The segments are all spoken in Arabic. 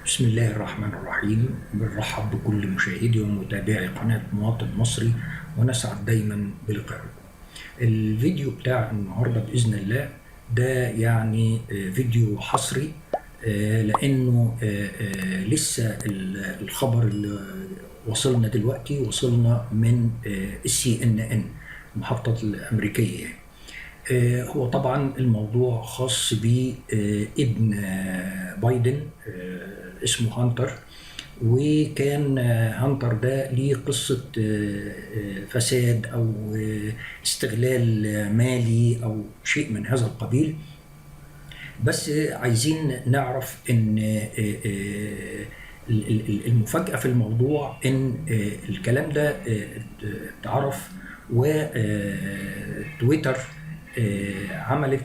بسم الله الرحمن الرحيم. بنرحب بكل مشاهدي ومتابعي قناة مواطن مصري، ونسعد دايما بلقائكم. الفيديو بتاع النهاردة بإذن الله ده يعني فيديو حصري، لأنه لسه الخبر اللي وصلنا من CNN المحطة الأمريكية يعني. هو طبعا الموضوع خاص بابن بايدن، اسمه هانتر. وكان هانتر ده ليه قصة فساد أو استغلال مالي أو شيء من هذا القبيل. بس عايزين نعرف إن المفاجأة في الموضوع إن الكلام ده اتعرف، وتويتر عملت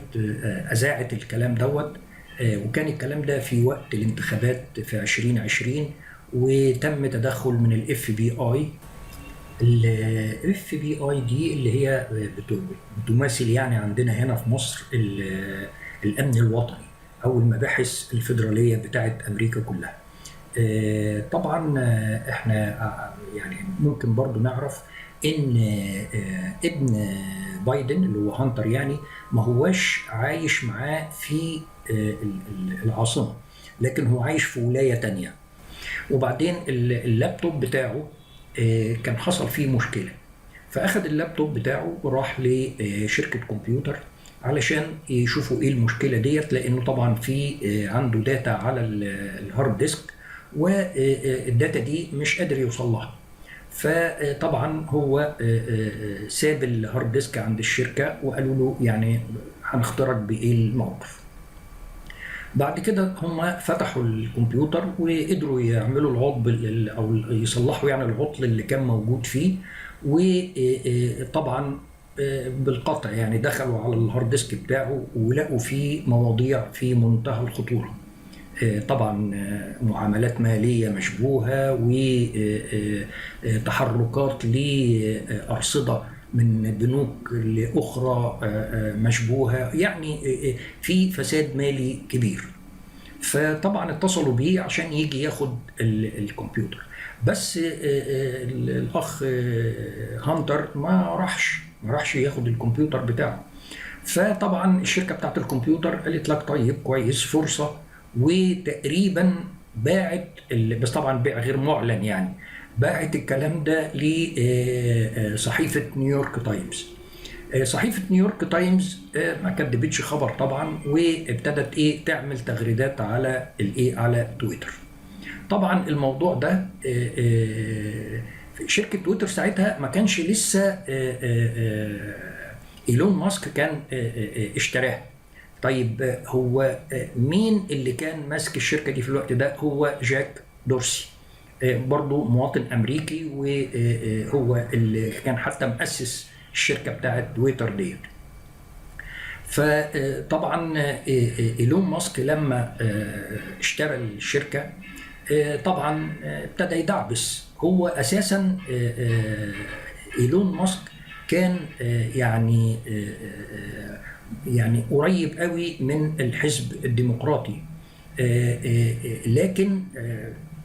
أذاعت الكلام دوت، وكان الكلام ده في وقت الانتخابات في 2020، وتم تدخل من الاف بي اي. الاف بي اي دي اللي هي بتماثل يعني عندنا هنا في مصر الامن الوطني او المباحث الفيدراليه بتاعت امريكا كلها. طبعا احنا يعني ممكن برضو نعرف ان ابن بايدن اللي هو هانتر يعني ما هواش عايش معاه في العاصمة، لكن هو عايش في ولاية تانية. وبعدين اللابتوب بتاعه كان حصل فيه مشكلة، فأخذ اللابتوب بتاعه وراح لشركة كمبيوتر علشان يشوفوا ايه المشكلة ديت، لأنه طبعا في عنده داتا على الهارد ديسك، والداتا دي مش قادر يوصل لها. فطبعا هو ساب الهارد ديسك عند الشركة وقالوا له يعني هنخترق بايه الموقف. بعد كده هم فتحوا الكمبيوتر وقدروا يعملوا العطل او يصلحوا يعني العطل اللي كان موجود فيه. وطبعا بالقطع يعني دخلوا على الهارد ديسك بتاعه ولقوا فيه مواضيع في منتهى الخطورة. طبعا معاملات مالية مشبوهة، وتحركات لأرصدة من بنوك لأخرى مشبوهة، يعني في فساد مالي كبير. فطبعا اتصلوا بيه عشان يجي ياخد الكمبيوتر، بس الأخ هانتر ما راحش ياخد الكمبيوتر بتاعه. فطبعا الشركة بتاعت الكمبيوتر قالت لك طيب كويس، فرصة، وتقريبا باعت بس طبعا بيع غير معلن يعني، باعت الكلام ده لصحيفة نيويورك تايمز. صحيفة نيويورك تايمز ما كدبتش خبر طبعا، وابتدت تعمل تغريدات على على تويتر. طبعا الموضوع ده شركة تويتر ساعتها ما كانش لسه إيلون ماسك كان اشتراها. طيب هو مين اللي كان ماسك الشركة دي في الوقت ده؟ هو جاك دورسي، برضو مواطن أمريكي، وهو اللي كان حتى مؤسس الشركة بتاعت تويتر ديت. فطبعا إيلون ماسك لما اشترى الشركة طبعا ابتدى يدعبس. هو أساسا إيلون ماسك كان يعني قريب قوي من الحزب الديمقراطي، لكن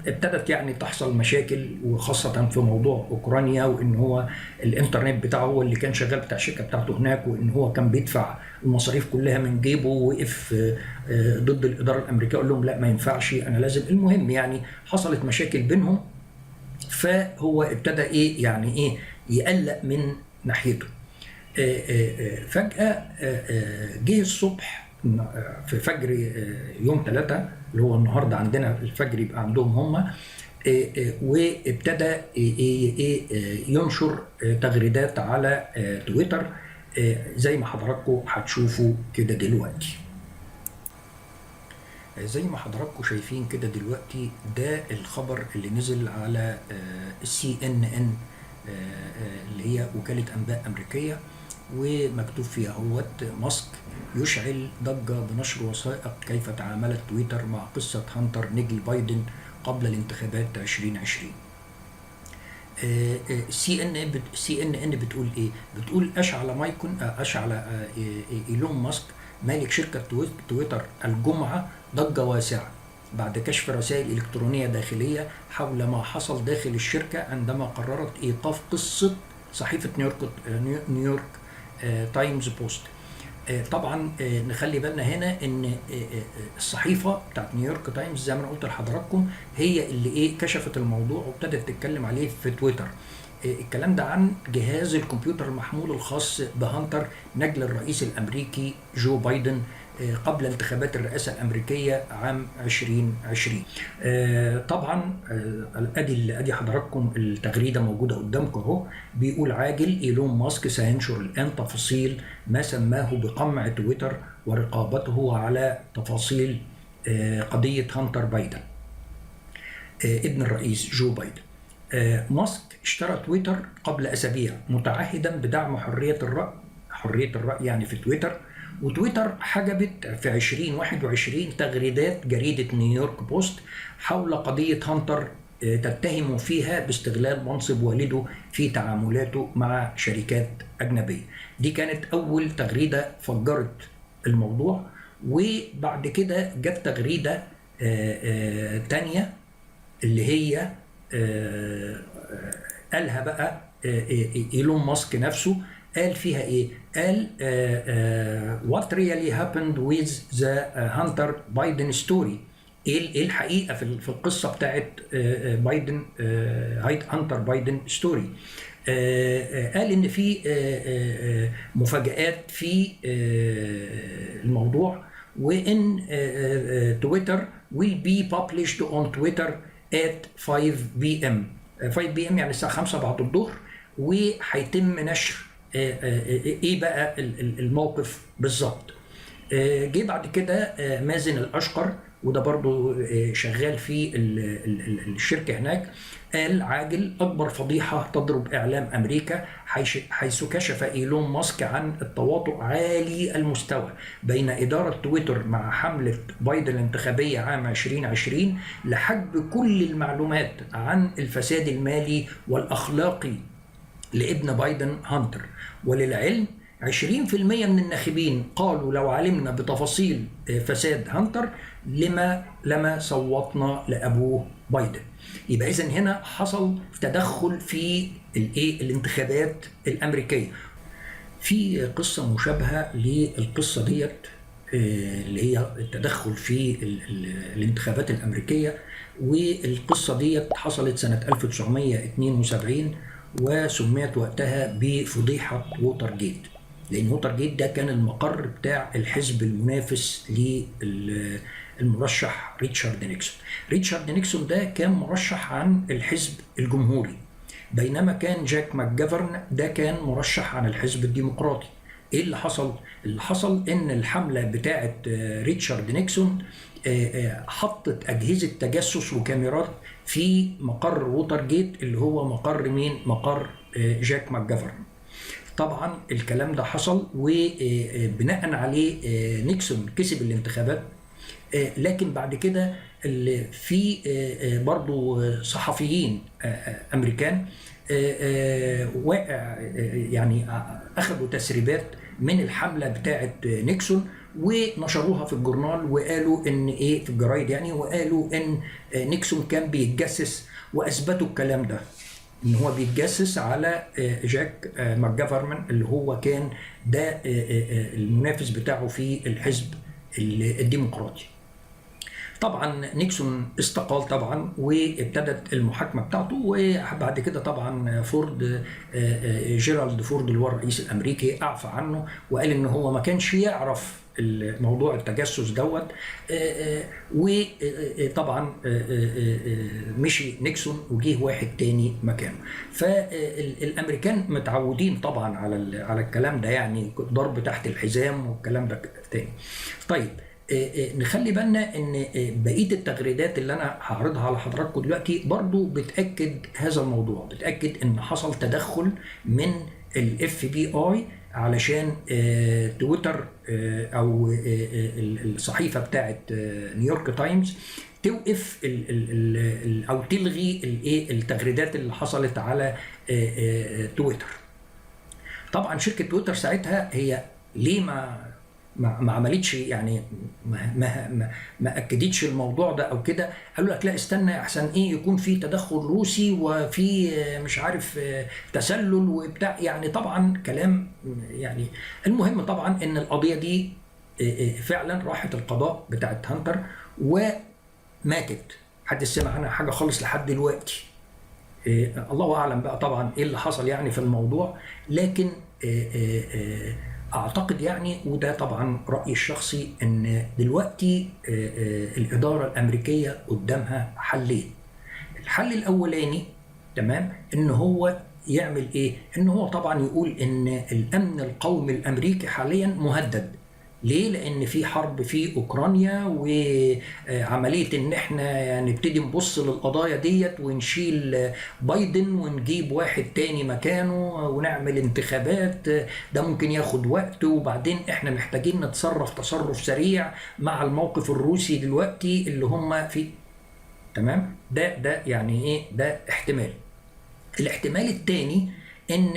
ابتدت يعني تحصل مشاكل، وخاصة في موضوع أوكرانيا، وإن هو الإنترنت بتاعه هو اللي كان شغال بتاع الشركة بتاعته هناك، وإن هو كان بيدفع المصاريف كلها من جيبه، ووقف ضد الإدارة الأمريكية، قال لهم لا ما ينفعش أنا لازم. المهم يعني حصلت مشاكل بينهم، فهو ابتدى يقلق من ناحيته. فجأة جه الصبح في فجر يوم 3 اللي هو النهارده عندنا الفجر يبقى عندهم هم، وابتدى ينشر تغريدات على تويتر زي ما حضراتكم هتشوفوا كده دلوقتي. زي ما حضراتكم شايفين كده دلوقتي، ده الخبر اللي نزل على CNN اللي هي وكالة أنباء أمريكية، ومكتوب فيها هوت ماسك يشعل ضجة بنشر وثائق كيف تعاملت تويتر مع قصة هانتر نجل بايدن قبل الانتخابات 2020. CNN بتقول ايه؟ بتقول أشعل إيلون ماسك مالك شركة تويتر الجمعة ضجة واسعة بعد كشف رسائل إلكترونية داخلية حول ما حصل داخل الشركة عندما قررت إيقاف قصة صحيفة نيويورك تايمز بوست. طبعا نخلي بالنا هنا ان الصحيفه بتاعت نيويورك تايمز زي ما انا قلت لحضراتكم هي اللي كشفت الموضوع وابتدت تتكلم عليه في تويتر. الكلام ده عن جهاز الكمبيوتر المحمول الخاص بهانتر نجل الرئيس الامريكي جو بايدن قبل انتخابات الرئاسة الأمريكية عام 2020. طبعا ادي حضراتكم التغريدة موجودة قدامكم اهو. بيقول عاجل إيلون ماسك سينشر الآن تفاصيل ما سماه بقمع تويتر ورقابته على تفاصيل قضية هانتر بايدن ابن الرئيس جو بايدن. ماسك اشترى تويتر قبل أسابيع متعهدا بدعم حرية الرأي يعني في تويتر، وتويتر حجبت في 2021 تغريدات جريدة نيويورك بوست حول قضية هانتر تتهم فيها باستغلال منصب والده في تعاملاته مع شركات أجنبية. دي كانت أول تغريدة فجرت الموضوع، وبعد كده جت تغريدة تانية اللي هي قالها بقى إيلون ماسك نفسه. قال فيها ايه؟ قال what really happened with the Hunter Biden story. ايه الحقيقه في القصه بتاعت بايدن هانتر بايدن ستوري. قال ان في مفاجآت في الموضوع، وان تويتر will be published on Twitter at 5 p.m. 5 p.m. يعني الساعه 5 بعد الظهر، وهيتم نشر ايه بقى الموقف بالظبط. جه بعد كده مازن الاشقر، وده برضو شغال في الشركه هناك، قال عاجل اكبر فضيحه تضرب اعلام امريكا حيث كشف ايلون ماسك عن التواطؤ عالي المستوى بين اداره تويتر مع حمله بايدن الانتخابيه عام 2020 لحجب كل المعلومات عن الفساد المالي والاخلاقي لابن بايدن هانتر. وللعلم 20% من الناخبين قالوا لو علمنا بتفاصيل فساد هانتر لما صوتنا لأبوه بايدن. يبقى إذن هنا حصل تدخل في الانتخابات الأمريكية. في قصة مشابهة للقصة ديت اللي هي التدخل في الانتخابات الأمريكية، والقصة ديت حصلت سنة 1972 وسميت وقتها بفضيحة ووتر جيت، لأن ووتر جيت ده كان المقر بتاع الحزب المنافس للمرشح ريتشارد نيكسون. ريتشارد نيكسون ده كان مرشح عن الحزب الجمهوري، بينما كان جاك ماكجافرن ده كان مرشح عن الحزب الديمقراطي. ايه اللي حصل؟ اللي حصل ان الحملة بتاعت ريتشارد نيكسون حطت أجهزة تجسس وكاميرات في مقر ووتر جيت اللي هو مقر مين؟ مقر جاك ماكجافرن. طبعا الكلام ده حصل، وبناء عليه نيكسون كسب الانتخابات. لكن بعد كده في برضو صحفيين امريكان يعني اخذوا تسريبات من الحمله بتاعه نيكسون ونشروها في الجورنال، وقالوا ان في الجرايد يعني، وقالوا ان نيكسون كان بيتجسس، واثبتوا الكلام ده ان هو بيتجسس على جاك ماكجافرن اللي هو كان ده المنافس بتاعه في الحزب الديمقراطي. طبعا نيكسون استقال طبعا، وابتدت المحاكمه بتاعته، وبعد كده طبعا فورد جيرالد فورد اللي هو الرئيس الامريكي اعفى عنه وقال ان هو ما كانش يعرف الموضوع التجسس دوت. وطبعا مشي نيكسون وجيه واحد تاني مكانه. فالامريكان متعودين طبعا على الكلام ده، يعني ضرب تحت الحزام والكلام ده تاني. طيب نخلي بالنا ان بقيه التغريدات اللي انا هعرضها على حضراتكم دلوقتي برضو بتاكد هذا الموضوع، بتاكد ان حصل تدخل من الاف بي اي علشان تويتر او الصحيفه بتاعه نيويورك تايمز توقف او تلغي التغريدات اللي حصلت على تويتر. طبعا شركه تويتر ساعتها هي ليه ما ما عملتش يعني، ما اكدتش الموضوع ده او كده. قالوا لك لا استنى احسن ايه يكون في تدخل روسي وفي مش عارف تسلل وبتاع، يعني طبعا كلام يعني. المهم طبعا ان القضيه دي فعلا راحت القضاء بتاعت هانتر وماتت، محدش سمع عنها حاجه خالص لحد دلوقتي. الله اعلم بقى طبعا ايه اللي حصل يعني في الموضوع. لكن اعتقد يعني، وده طبعا رايي الشخصي، ان دلوقتي الاداره الامريكيه قدامها حلين. الحل الاولاني تمام ان هو يعمل ايه؟ ان هو طبعا يقول ان الامن القومي الامريكي حاليا مهدد. ليه؟ لان في حرب في اوكرانيا، وعمليه ان احنا نبتدي نبص للقضايا ديت ونشيل بايدن ونجيب واحد تاني مكانه ونعمل انتخابات، ده ممكن ياخد وقت، وبعدين احنا محتاجين نتصرف تصرف سريع مع الموقف الروسي دلوقتي اللي هم فيه. تمام؟ ده يعني ايه؟ ده احتمال. الاحتمال الثاني ان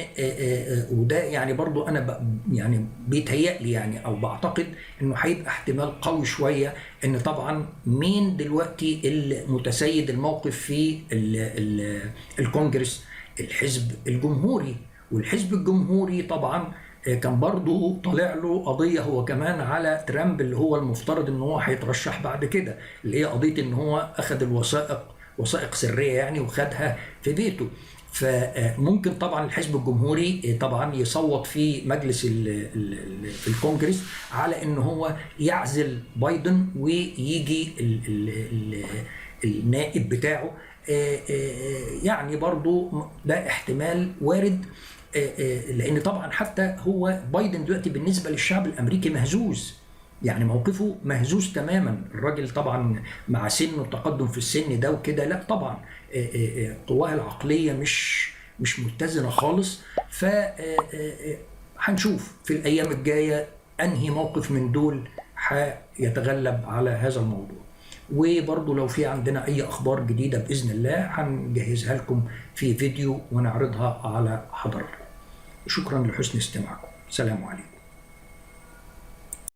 وده يعني برضو انا يعني بيتهيألي يعني او بعتقد انه هيبقى احتمال قوي شويه، ان طبعا مين دلوقتي المتسيد الموقف في الكونجرس؟ الحزب الجمهوري. والحزب الجمهوري طبعا كان برضو طالع له قضية هو كمان على ترامب، اللي هو المفترض ان هو هيترشح بعد كده، اللي هي قضية ان هو اخذ الوثائق، وثائق سرية يعني، وخدها في بيته. فممكن طبعا الحزب الجمهوري طبعا يصوت في مجلس في الكونجرس على ان هو يعزل بايدن ويجي النائب بتاعه. يعني برضو ده احتمال وارد. لان طبعا حتى هو بايدن دلوقتي بالنسبه للشعب الامريكي مهزوز، يعني موقفه مهزوز تماما. الراجل طبعا مع سنه التقدم في السن ده وكده، لا طبعا قواه العقليه مش متزنه خالص. ف هنشوف في الايام الجايه انهي موقف من دول هيتغلب على هذا الموضوع. وبرضه لو في عندنا اي اخبار جديده باذن الله هنجهزها لكم في فيديو ونعرضها على حضراتكم. شكرا لحسن استماعكم. سلام عليكم.